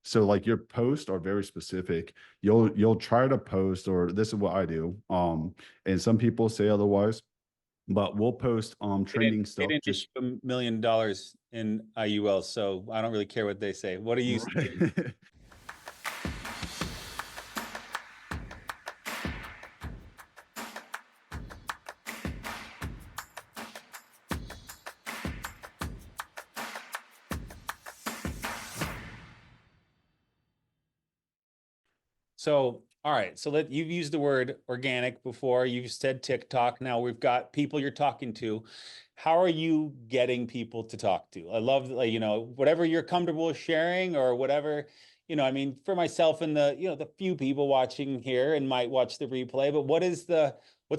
So like your posts are very specific. You'll try to post, or this is what I do. And some people say otherwise, but we'll post trending They stuff didn't issue just $1 million in IUL, so I don't really care what they say. What are you saying? right. So, all right. So you've used the word organic before. You've said TikTok. Now we've got people you're talking to. How are you getting people to talk to? I love, like, whatever you're comfortable with sharing or whatever, I mean, for myself and the few people watching here and might watch the replay, but what's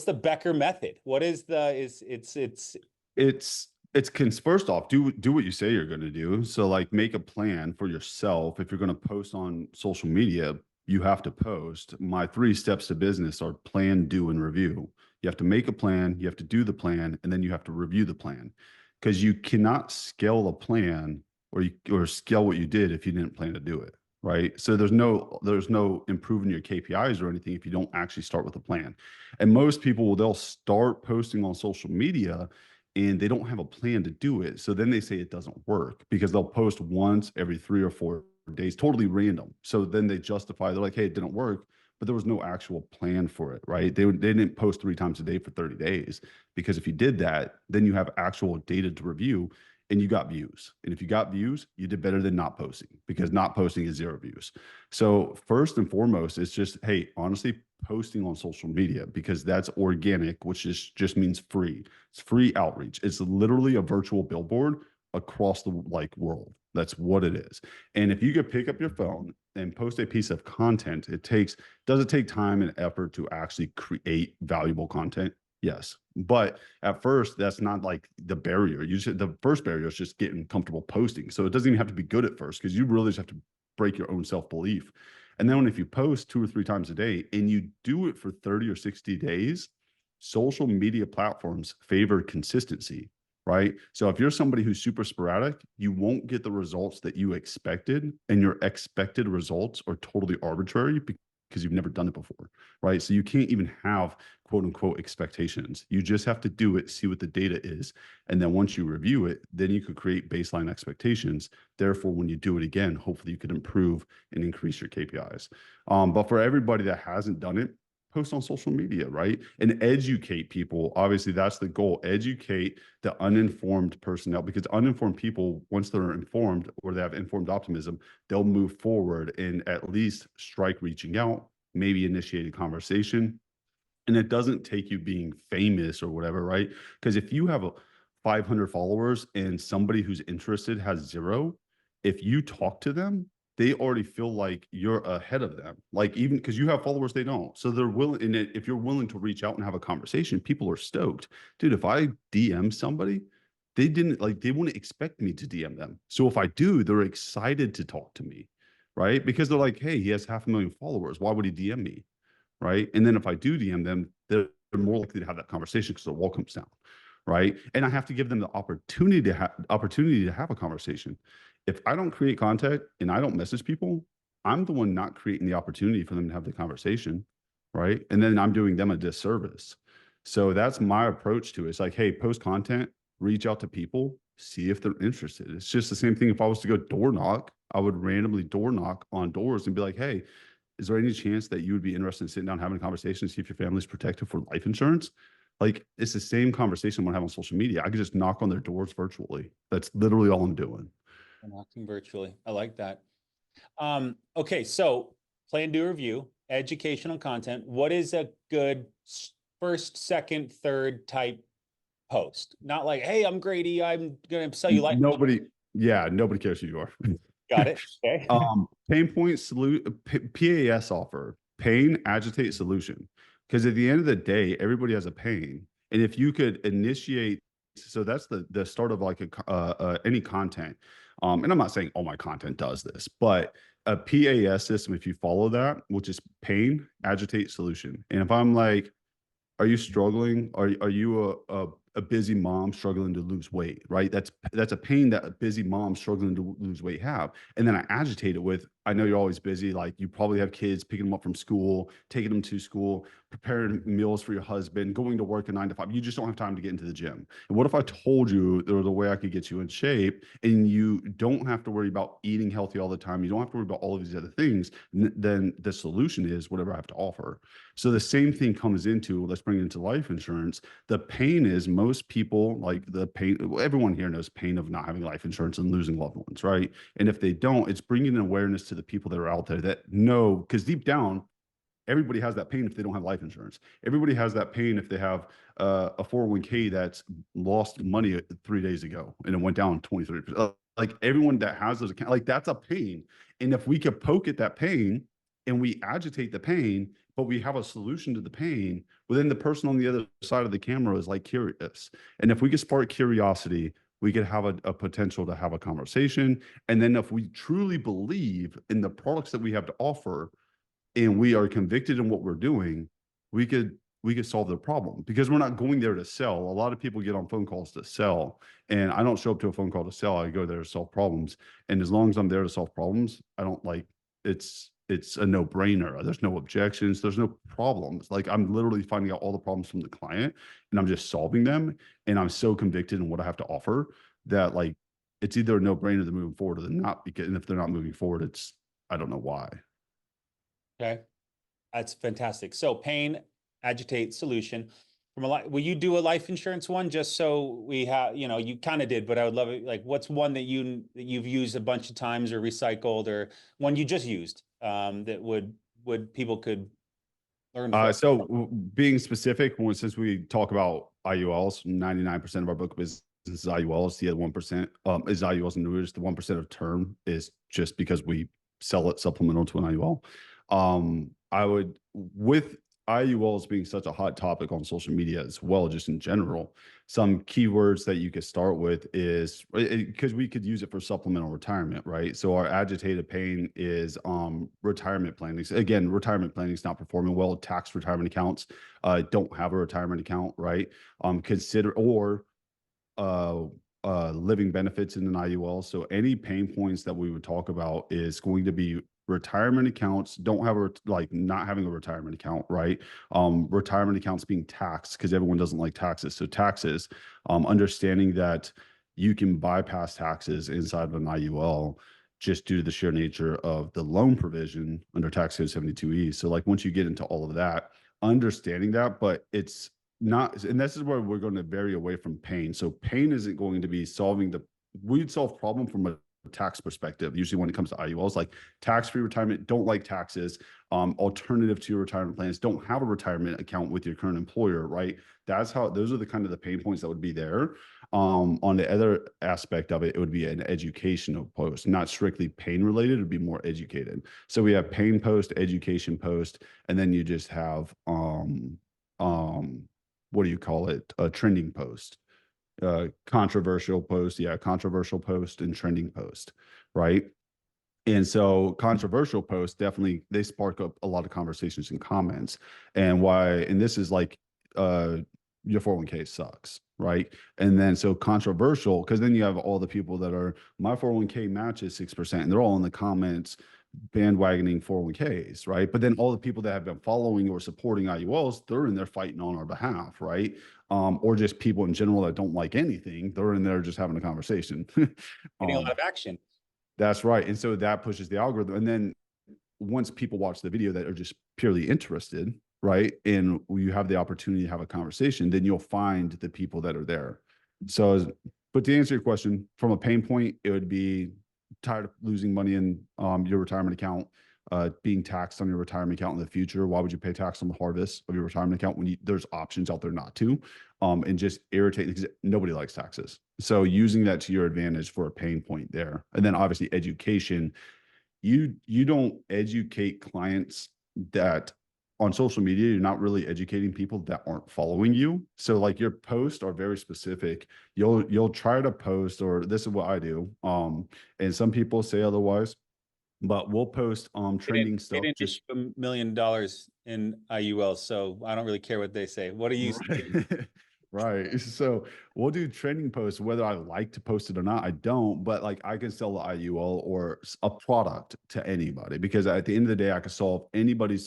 the Becker method? What is the, is It's first off, do what you say you're going to do. So like make a plan for yourself. If you're going to post on social media, you have to post. My 3 steps to business are plan, do, and review. You have to make a plan, you have to do the plan, and then you have to review the plan, because you cannot scale a plan or scale what you did if you didn't plan to do it. Right. So there's no improving your KPIs or anything if you don't actually start with a plan. And most people, they'll start posting on social media and they don't have a plan to do it. So then they say it doesn't work because they'll post once every 3 or 4 days, totally random. So then they justify, they're like, hey, it didn't work, but there was no actual plan for it, right? They didn't post 3 times a day for 30 days, because if you did that, then you have actual data to review and you got views. And if you got views, you did better than not posting, because not posting is 0 views. So first and foremost, it's just, hey, honestly, posting on social media, because that's organic, which is just means free. It's free outreach. It's literally a virtual billboard across the like world. That's what it is. And if you could pick up your phone and post a piece of content, does it take time and effort to actually create valuable content? Yes. But at first, that's not like the barrier. The first barrier is just getting comfortable posting. So it doesn't even have to be good at first, because you really just have to break your own self-belief. And then if you post 2 or 3 times a day and you do it for 30 or 60 days, social media platforms favor consistency, right? So if you're somebody who's super sporadic, you won't get the results that you expected, and your expected results are totally arbitrary because you've never done it before, right? So you can't even have quote unquote expectations. You just have to do it, see what the data is. And then once you review it, then you could create baseline expectations. Therefore, when you do it again, hopefully you could improve and increase your KPIs. But for everybody that hasn't done it, post on social media, right? And educate people. Obviously, that's the goal. Educate the uninformed personnel, because uninformed people, once they're informed or they have informed optimism, they'll move forward and at least strike reaching out, maybe initiate a conversation. And it doesn't take you being famous or whatever, right? Because if you have 500 followers and somebody who's interested has 0, if you talk to them, they already feel like you're ahead of them. Like, even because you have followers, they don't. So they're willing. And if you're willing to reach out and have a conversation, people are stoked. Dude, if I DM somebody, they wouldn't expect me to DM them. So if I do, they're excited to talk to me, right? Because they're like, hey, he has 500,000 followers. Why would he DM me? Right. And then if I do DM them, they're more likely to have that conversation because their wall comes down. Right. And I have to give them the opportunity to have a conversation. If I don't create content and I don't message people, I'm the one not creating the opportunity for them to have the conversation. Right. And then I'm doing them a disservice. So that's my approach to it. It's like, hey, post content, reach out to people, see if they're interested. It's just the same thing. If I was to go door knock, I would randomly door knock on doors and be like, hey, is there any chance that you would be interested in sitting down having a conversation to see if your family's protected for life insurance? Like, it's the same conversation I'm gonna have on social media. I could just knock on their doors virtually. That's literally all I'm doing. Walking virtually? I like that. Okay, so plan, do, review, educational content. What is a good first, second, third type post? Not like, hey, I'm Grady, I'm gonna sell you life. Nobody, yeah, nobody cares who you are. Got it. Okay. Pain point PAS offer, pain, agitate, solution. Because at the end of the day, everybody has a pain. And if you could initiate, so that's the start of like any content. And I'm not saying all my content does this, but a PAS system, if you follow that, which is pain, agitate, solution. And if I'm like, are you struggling? Are you a busy mom struggling to lose weight? Right. That's a pain that a busy mom struggling to lose weight have. And then I agitate it with, I know you're always busy. Like you probably have kids, picking them up from school, taking them to school, preparing meals for your husband, going to work a 9 to 5. You just don't have time to get into the gym. And what if I told you there was a way I could get you in shape and you don't have to worry about eating healthy all the time? You don't have to worry about all of these other things. Then the solution is whatever I have to offer. So the same thing comes into, let's bring it into life insurance. The pain is most people like the pain, everyone here knows pain of not having life insurance and losing loved ones, right? And if they don't, it's bringing an awareness to the people that are out there that know, because deep down, everybody has that pain if they don't have life insurance. Everybody has that pain if they have a 401k that's lost money 3 days ago and it went down 23%. Like everyone that has those accounts, like that's a pain. And if we could poke at that pain and we agitate the pain, but we have a solution to the pain, well, then the person on the other side of the camera is like curious. And if we could spark curiosity, we could have a potential to have a conversation. And then if we truly believe in the products that we have to offer, and we are convicted in what we're doing, we could solve the problem because we're not going there to sell. A lot of people get on phone calls to sell, and I don't show up to a phone call to sell. I go there to solve problems. And as long as I'm there to solve problems, I don't like it's a no-brainer. There's no objections, there's no problems. Like I'm literally finding out all the problems from the client and I'm just solving them. And I'm so convicted in what I have to offer that like it's either a no-brainer to moving forward or they're not. Because and if they're not moving forward, it's I don't know why. Okay. That's fantastic. So pain, agitate, solution. From a life, will you do a life insurance one just so we have, you know, you kind of did, but I would love it. Like, what's one that you've used a bunch of times or recycled, or one you just used that would people could learn from? Being specific, since we talk about IULs, 99% of our book of business is IULs. The other 1% is IULs and annuities. The 1% of term is just because we sell it supplemental to an IUL. I would, with IULs being such a hot topic on social media as well, just in general, some keywords that you could start with is because we could use it for supplemental retirement, right? So our agitated pain is retirement planning. Again, retirement planning is not performing well. Tax retirement accounts don't have a retirement account, right? Consider or uh living benefits in an IUL. So any pain points that we would talk about is going to be retirement accounts don't have a like not having a retirement account, right? Retirement accounts being taxed because everyone doesn't like taxes. So taxes, understanding that you can bypass taxes inside of an IUL just due to the sheer nature of the loan provision under tax code 72E. So like once you get into all of that, understanding that, but it's not, and this is where we're going to vary away from pain. So pain isn't going to be solving we'd solve problem from a tax perspective. Usually when it comes to IULs, like tax-free retirement, don't like taxes, alternative to your retirement plans, don't have a retirement account with your current employer, right? Those are the kind of the pain points that would be there. On the other aspect of it, it would be an educational post, not strictly pain related, it'd be more educated. So we have pain post, education post, and then you just have, what do you call it? A trending post, controversial post. Yeah, controversial post and trending post, right? And so controversial posts definitely they spark up a lot of conversations and comments. And this is like your 401k sucks, right? And then so controversial, because then you have all the people that are my 401k matches 6%, and they're all in the comments bandwagoning 401ks, right? But then all the people that have been following or supporting IULs, they're in there fighting on our behalf, right? Or just people in general that don't like anything, they're in there just having a conversation. Getting a lot of action. That's right. And so that pushes the algorithm. And then once people watch the video that are just purely interested, right? And you have the opportunity to have a conversation, then you'll find the people that are there. So, but to answer your question, from a pain point, it would be tired of losing money in your retirement account, being taxed on your retirement account in the future. Why would you pay tax on the harvest of your retirement account when there's options out there not to? And just irritate because nobody likes taxes. So using that to your advantage for a pain point there. And then obviously education, you don't educate clients that on social media, you're not really educating people that aren't following you. So like your posts are very specific. You'll try to post, or this is what I do. And some people say otherwise, but we'll post trending They stuff. didn't Just issue $1 million in IUL, so I don't really care what they say. What are you right. Right. So we'll do trending posts, whether I like to post it or not. I don't, but like I can sell the IUL or a product to anybody because at the end of the day, I can solve anybody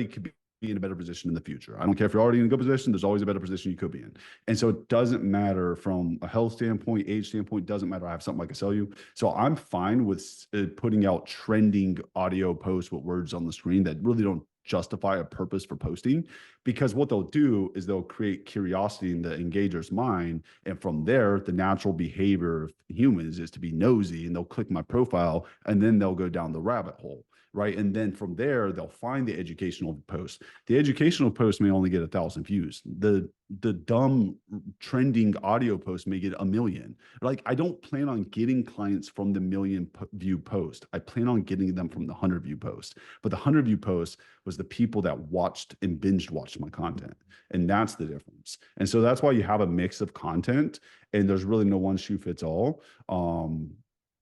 could be in a better position in the future. I don't care if you're already in a good position, there's always a better position you could be in. And so it doesn't matter from a health standpoint, age standpoint, doesn't matter. I have something I can sell you. So I'm fine with putting out trending audio posts with words on the screen that really don't justify a purpose for posting, because what they'll do is they'll create curiosity in the engager's mind, and from there the natural behavior of humans is to be nosy, and they'll click my profile and then they'll go down the rabbit hole, right? And then from there they'll find the educational post. The educational post may only get 1,000 views. The dumb trending audio post may get 1 million. Like, I don't plan on getting clients from the view post. I plan on getting them from the 100 view post. But the 100 view post was the people that watched and binge watched my content. And that's the difference. And so that's why you have a mix of content, and there's really no one shoe fits all.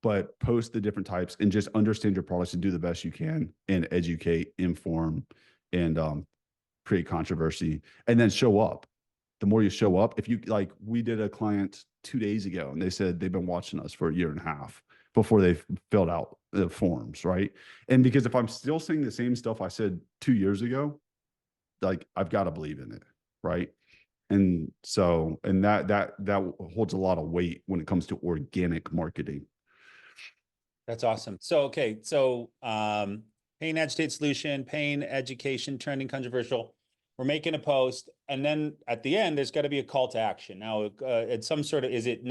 But post the different types and just understand your products and do the best you can and educate, inform, and create controversy, and then show up. The more you show up, if you like, we did a client 2 days ago and they said they've been watching us for a year and a half before they filled out the forms, right? And because if I'm still saying the same stuff I said 2 years ago, like, I've got to believe in it, right? And so, and that holds a lot of weight when it comes to organic marketing. That's awesome. So, okay. So, pain, agitate, solution, pain, education, trending, controversial. We're making a post. And then at the end, there's got to be a call to action. Now, it's some sort of, is it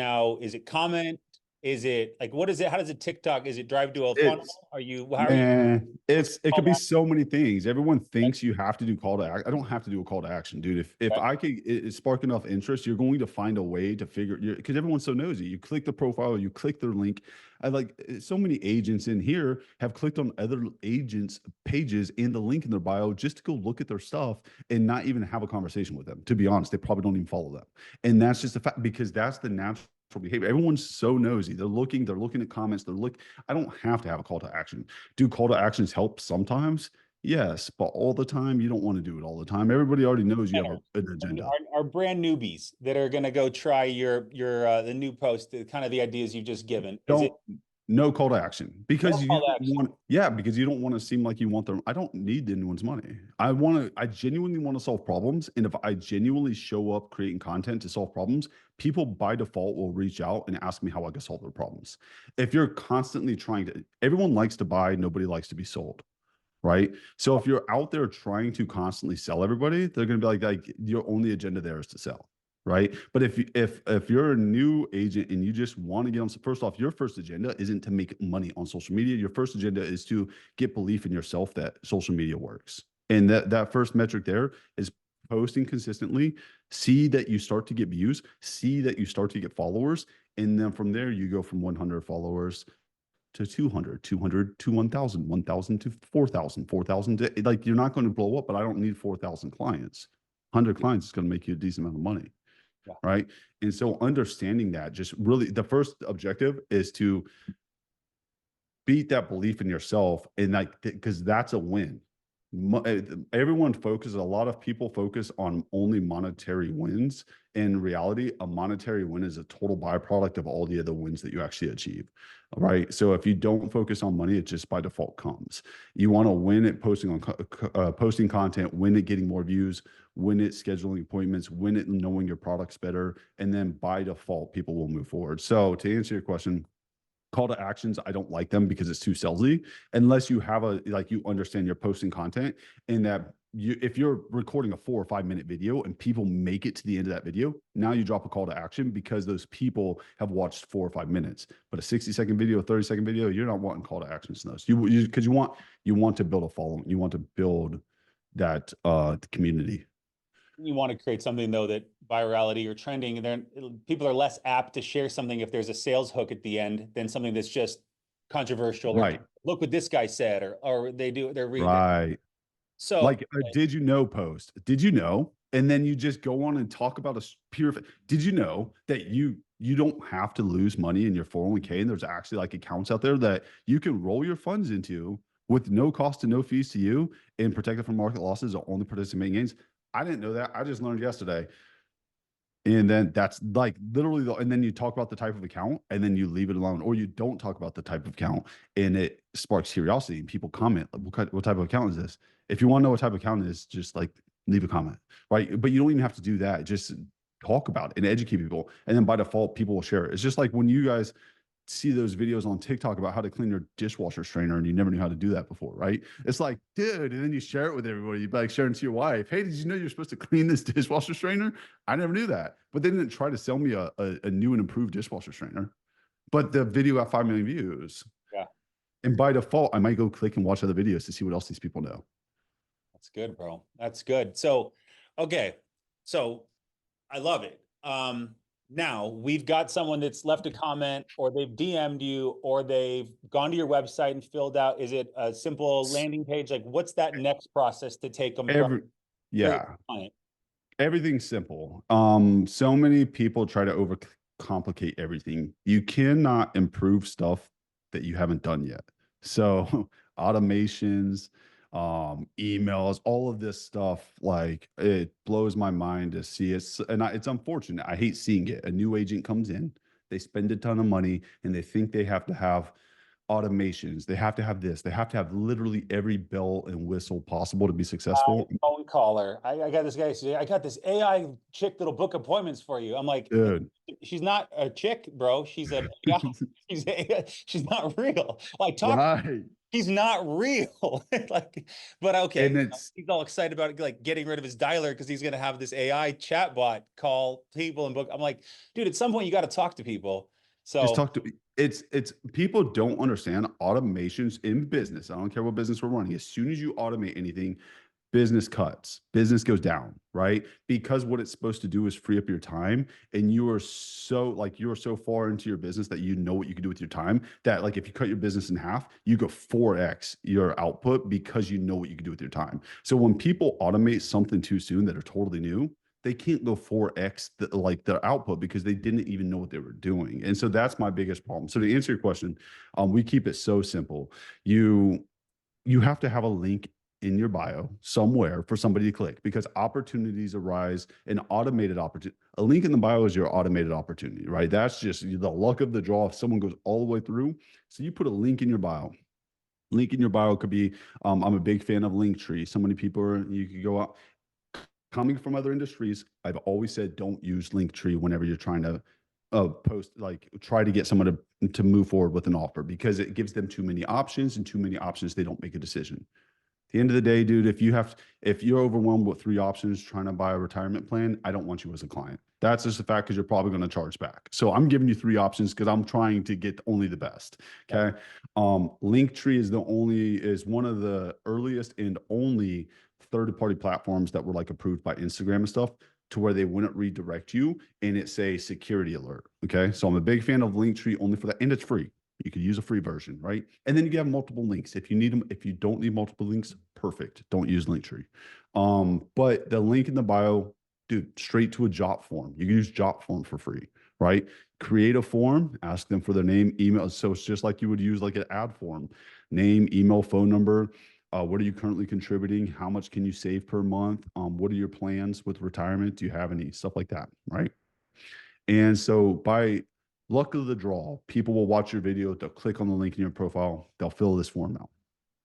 comment? Is it like, what is it? How does it TikTok? Is it drive to a funnel? How are you? Man, it Call could be back? so many things. Everyone thinks you have to do call to action. I don't have to do a call to action, dude. If Right. I could spark enough interest, you're going to find a way to figure, because everyone's so nosy. You click the profile, you click their link. I like, so many agents in here have clicked on other agents' pages and the link in their bio just to go look at their stuff and not even have a conversation with them. To be honest, they probably don't even follow them. And that's just a fact, because that's the natural behavior. Everyone's so nosy. They're looking at comments. I don't have to have a call to action. Do call to actions help sometimes? Yes, but all the time, you don't want to do it all the time. Everybody already knows you have an I mean, agenda. our brand newbies that are going to go try your the new post, the kind of the ideas you've just given. Is it Don't No call to action, no because you call to don't action? want, yeah, because you don't want to seem like you want them. I don't need anyone's money. I genuinely want to solve problems. And if I genuinely show up creating content to solve problems, people by default will reach out and ask me how I can solve their problems. If you're constantly everyone likes to buy, nobody likes to be sold. Right. So if you're out there trying to constantly sell everybody, they're going to be like your only agenda there is to sell. Right. But if you're a new agent and you just want to get on, first off, your first agenda isn't to make money on social media. Your first agenda is to get belief in yourself that social media works. And that first metric there is posting consistently, see that you start to get views, see that you start to get followers. And then from there, you go from 100 followers to 200, 200 to 1,000, 1,000 to 4,000, 4,000 to, like, you're not going to blow up, but I don't need 4,000 clients. 100 clients is going to make you a decent amount of money. Yeah. Right. And so understanding that, just really the first objective is to beat that belief in yourself. And like, because that's a win. Everyone focuses, a lot of people focus on only monetary wins. In reality, a monetary win is a total byproduct of all the other wins that you actually achieve. Right. So if you don't focus on money, it just by default comes. You want to win at posting content, win at getting more views, win at scheduling appointments, win at knowing your products better. And then by default, people will move forward. So to answer your question, call to actions, I don't like them because it's too salesy, unless you have you understand you're posting content, and that if you're recording a 4 or 5 minute video and people make it to the end of that video, now you drop a call to action because those people have watched 4 or 5 minutes. But a 60-second video, a 30-second video, you're not wanting call to actions in those. Because you want to build a following, you want to build that community. You want to create something though that virality or trending, people are less apt to share something if there's a sales hook at the end than something that's just controversial or Right. look what this guy said, or they're reading. Right. So Like did you know post? Did you know? And then you just go on and talk about pure. Did you know that you don't have to lose money in your 401k, and there's actually like accounts out there that you can roll your funds into with no cost and no fees to you and protect it from market losses or only participate in gains? I didn't know that. I just learned yesterday. And then that's like literally and then you talk about the type of account and then you leave it alone, or you don't talk about the type of account and it sparks curiosity and people comment, like, what type of account is this? If you want to know what type of account it is, just like leave a comment, right? But you don't even have to do that. Just talk about it and educate people. And then by default, people will share it. It's just like when you guys see those videos on TikTok about how to clean your dishwasher strainer and you never knew how to do that before, right? It's like, dude, and then you share it with everybody. You'd be like sharing to your wife, hey, did you know you're supposed to clean this dishwasher strainer? I never knew that. But they didn't try to sell me a new and improved dishwasher strainer. But the video got 5 million views. Yeah, And by default, I might go click and watch other videos to see what else these people know. that's good, bro. That's good. So, okay. So I love it. Now we've got someone that's left a comment or they've DM'd you or they've gone to your website and filled out. Is it a simple landing page? Like what's that next process to take them from Every create yeah, a client? everything's simple. So many people try to overcomplicate everything. You cannot improve stuff that you haven't done yet. So automations, emails, all of this stuff, like it blows my mind to see it. And it's unfortunate. I hate seeing it. A new agent comes in, they spend a ton of money, and they think they have to have automations. They have to have this. They have to have literally every bell and whistle possible to be successful. Phone caller. I got this guy. I got this AI chick that'll book appointments for you. I'm like, Dude. she's not a chick, bro. She's an AI. She's not real. I talk. Right. He's not real. Like, but okay, And it's he's all excited about like getting rid of his dialer because he's gonna have this AI chatbot call people and book. I'm like, dude, at some point you got to talk to people. just So talk to it's people don't understand automations in business. I don't care what business we're running. As soon as you automate anything, business cuts, business goes down, right? Because what it's supposed to do is free up your time. And you are so far into your business that you know what you can do with your time that like if you cut your business in half, you go 4x your output because you know what you can do with your time. So when people automate something too soon that are totally new, they can't go 4x like their output because they didn't even know what they were doing. And so that's my biggest problem. So to answer your question, we keep it so simple. You have to have a link in your bio somewhere for somebody to click because opportunities arise. An automated opportunity, a link in the bio is your automated opportunity, right? That's just the luck of the draw if someone goes all the way through. So you put a link in your bio. Link in your bio could be I'm a big fan of Linktree. So many people you could go out coming from other industries. I've always said don't use Linktree whenever you're trying to post, like try to get someone to move forward with an offer because it gives them too many options, and too many options they don't make a decision. At the end of the day, dude, if you're overwhelmed with 3 options trying to buy a retirement plan, I don't want you as a client. That's just the fact because you're probably going to charge back. So I'm giving you 3 options because I'm trying to get only the best. Okay. Linktree is one of the earliest and only third-party platforms that were like approved by Instagram and stuff to where they wouldn't redirect you and it's a security alert. Okay. So I'm a big fan of Linktree only for that. And it's free. You could use a free version, right? And then you can have multiple links. If you need them, if you don't need multiple links, perfect. Don't use Linktree. But the link in the bio, dude, straight to a job form. You can use job form for free, right? Create a form, ask them for their name, email. So it's just like you would use like an ad form, name, email, phone number. What are you currently contributing? How much can you save per month? What are your plans with retirement? Do you have any stuff like that, right? And so by luck of the draw, people will watch your video, they'll click on the link in your profile, they'll fill this form out.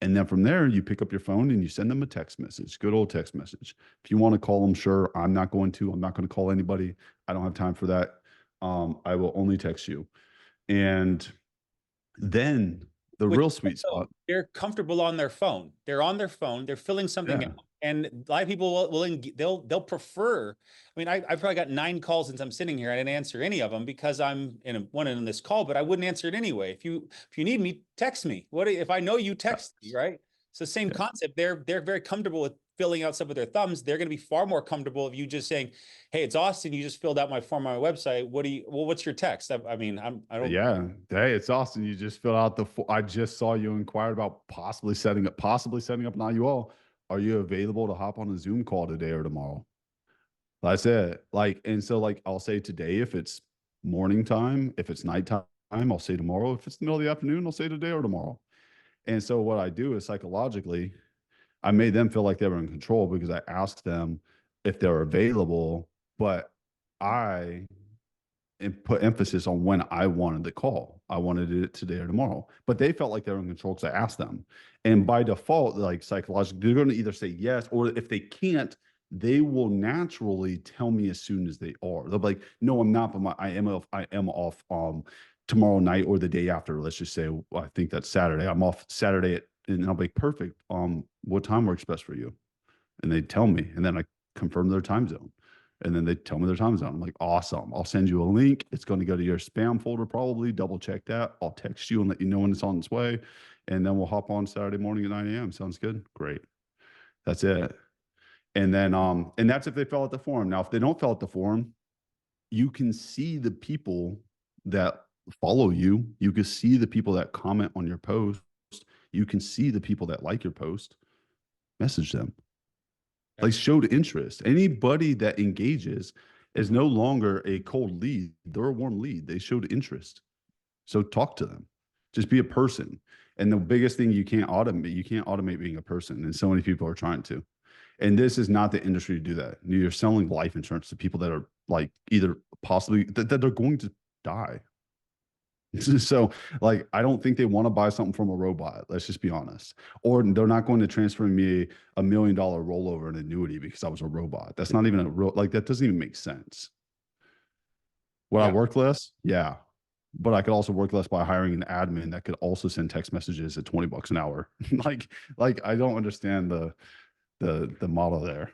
And then from there, you pick up your phone and you send them a text message, good old text message. If you want to call them, sure. I'm not going to. I'm not going to call anybody. I don't have time for that. I will only text you. And then the which real sweet spot. they're comfortable on their phone. They're on their phone. They're filling something Yeah. out. And a lot of people they'll prefer. I mean, I've probably got 9 calls since I'm sitting here. I didn't answer any of them because I'm one in this call, but I wouldn't answer it anyway. If you need me, text me. If I know you text me, right? So same Yeah. concept. They're very comfortable with filling out stuff with their thumbs. They're going to be far more comfortable if you just saying, "Hey, it's Austin. You just filled out my form on my website. What's your text?" I mean, I don't. Yeah. Hey, it's Austin. You just filled out I just saw you inquired about possibly setting up an IUL. Are you available to hop on a Zoom call today or tomorrow? That's it. Like, and so like I'll say today if it's morning time, if it's nighttime, I'll say tomorrow. If it's the middle of the afternoon, I'll say today or tomorrow. And so what I do is psychologically, I made them feel like they were in control because I asked them if they're available, but I and put emphasis on when I wanted the call. I wanted it today or tomorrow. But they felt like they were in control because I asked them. And by default, like psychologically, they're going to either say yes, or if they can't, they will naturally tell me as soon as they are. They'll be like, no, I'm not, but I am off tomorrow night or the day after. Let's just say I think that's Saturday. I'm off Saturday and I'll be like, perfect. What time works best for you? And they tell me, and then I confirm their time zone. And then they tell me their time zone. I'm like, awesome. I'll send you a link. It's going to go to your spam folder, probably. Double check that. I'll text you and let you know when it's on its way. And then we'll hop on Saturday morning at 9 a.m. Sounds good. Great. That's it. And that's if they fill out the form. Now, if they don't fill out the form, you can see the people that follow you. You can see the people that comment on your post. You can see the people that like your post. Message them. Like showed interest. Anybody that engages is no longer a cold lead. They're a warm lead. They showed interest. So talk to them. Just be a person. And the biggest thing you can't automate being a person. And so many people are trying to. And this is not the industry to do that. You're selling life insurance to people that are like either possibly that they're going to die. So, like, I don't think they want to buy something from a robot. Let's just be honest. Or they're not going to transfer me $1 million rollover in annuity because I was a robot. That's not even like, that doesn't even make sense. Would I Yeah. work less? Yeah. But I could also work less by hiring an admin that could also send text messages at $20 an hour. like I don't understand the model there.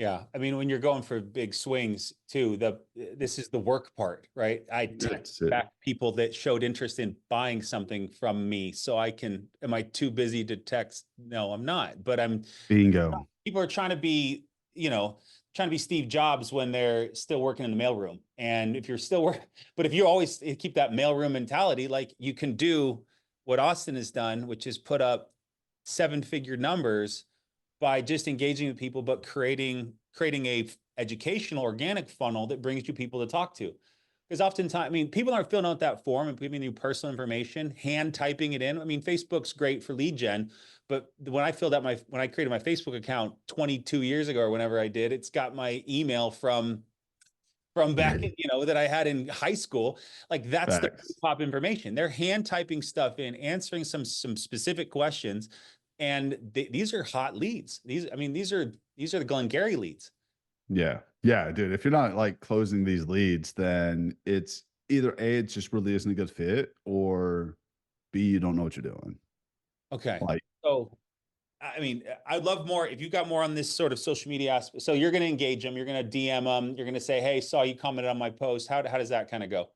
Yeah, I mean, when you're going for big swings too, this is the work part, right? I text back people that showed interest in buying something from me, so I can. Am I too busy to text? No, I'm not. But I'm. Bingo. People are trying to be, trying to be Steve Jobs when they're still working in the mailroom. And if you're still working, but if you always keep that mailroom mentality, like you can do what Austin has done, which is put up 7-figure numbers by just engaging with people, but creating a educational organic funnel that brings you people to talk to. Because oftentimes, I mean, people aren't filling out that form and giving you personal information, hand typing it in. I mean, Facebook's great for lead gen, but when I created my Facebook account 22 years ago or whenever I did, it's got my email from back, that I had in high school. Like that's the top information. They're hand typing stuff in, answering some specific questions. And these are hot leads. These are the Glengarry leads. Yeah. Yeah, dude. If you're not like closing these leads, then it's either A, it just really isn't a good fit, or B, you don't know what you're doing. Okay. Like, so, I mean, I'd love more if you got more on this sort of social media aspect. So you're going to engage them, you're going to DM them, you're going to say, "Hey, saw you commented on my post." How does that kind of go?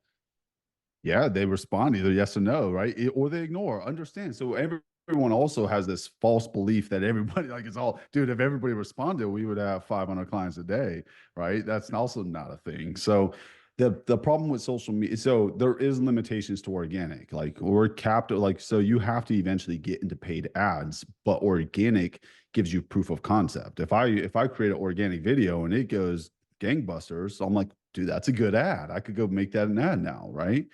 yeah, they respond either yes or no, right? Or they ignore. Understand. So everyone also has this false belief that everybody, like, it's all, dude, if everybody responded, we would have 500 clients a day, right? That's also not a thing. So the problem with social media, so there is limitations to organic, like, or capped, like, so you have to eventually get into paid ads, but organic gives you proof of concept. If I create an organic video and it goes gangbusters, so I'm like, dude, that's a good ad. I could go make that an ad now, right?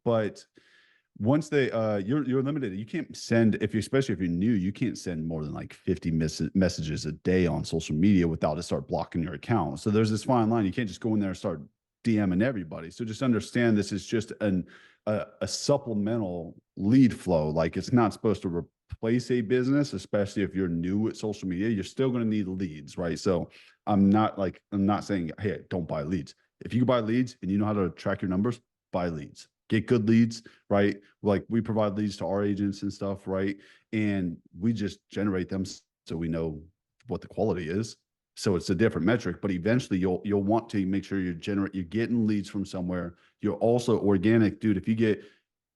But once you're limited. You can't send, especially if you're new, you can't send more than like 50 messages a day on social media without it start blocking your account. So there's this fine line. You can't just go in there and start DMing everybody. So just understand this is just a supplemental lead flow. Like, it's not supposed to replace a business, especially if you're new at social media. You're still going to need leads, right? So I'm not saying, hey, don't buy leads. If you buy leads and you know how to track your numbers, buy leads. Get good leads, right? Like, we provide leads to our agents and stuff, right? And we just generate them so we know what the quality is. So it's a different metric, but eventually you'll want to make sure you're getting leads from somewhere. You're also organic, dude. If you get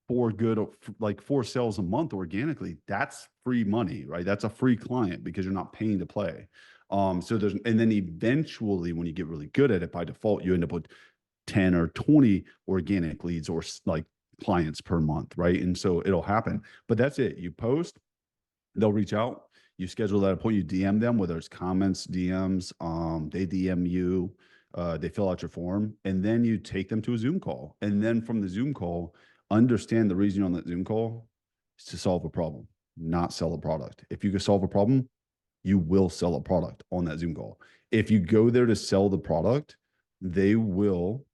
4 sales a month organically, that's free money, right? That's a free client because you're not paying to play. So and then eventually when you get really good at it, by default, you end up with 10 or 20 organic leads or like clients per month, right? And so it'll happen. But that's it. You post, they'll reach out, you schedule that appointment, you DM them, whether it's comments, DMs, they DM you, they fill out your form, and then you take them to a Zoom call. And then from the Zoom call, understand the reason you're on that Zoom call is to solve a problem, not sell a product. If you can solve a problem, you will sell a product on that Zoom call. If you go there to sell the product, they will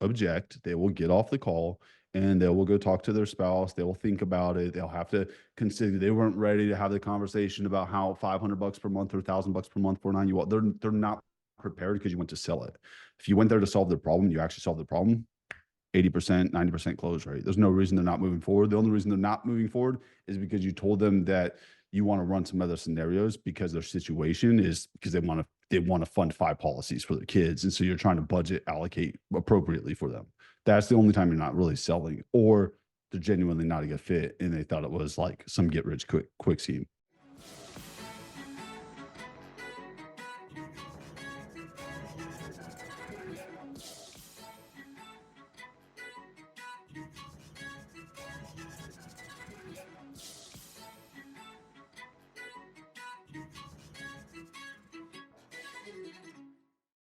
object, they will get off the call, and they will go talk to their spouse. They will think about it. They'll have to consider they weren't ready to have the conversation about how $500 per month or $1,000 per month for an IUL. They're not prepared because you went to sell it. If you went there to solve the problem, you actually solved the problem. 80%, 90% close rate. There's no reason they're not moving forward. The only reason they're not moving forward is because you told them that you want to run some other scenarios because their situation is because they want to fund 5 policies for their kids. And so you're trying to budget, allocate appropriately for them. That's the only time you're not really selling, or they're genuinely not a good fit and they thought it was like some get rich quick scheme.